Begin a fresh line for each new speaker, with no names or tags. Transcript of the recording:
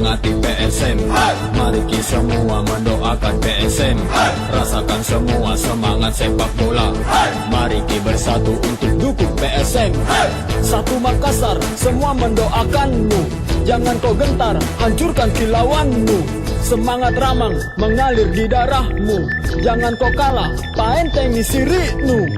menyemangati PSM. Mari kita semua mendoakan PSM. Rasakan semua semangat sepak bola. Mari kita bersatu untuk dukung PSM. Satu Makassar, semua mendoakanmu. Jangan kau gentar, hancurkan kilauanmu. Semangat Ramang mengalir di darahmu. Jangan kau kalah, paenteng di sirikmu.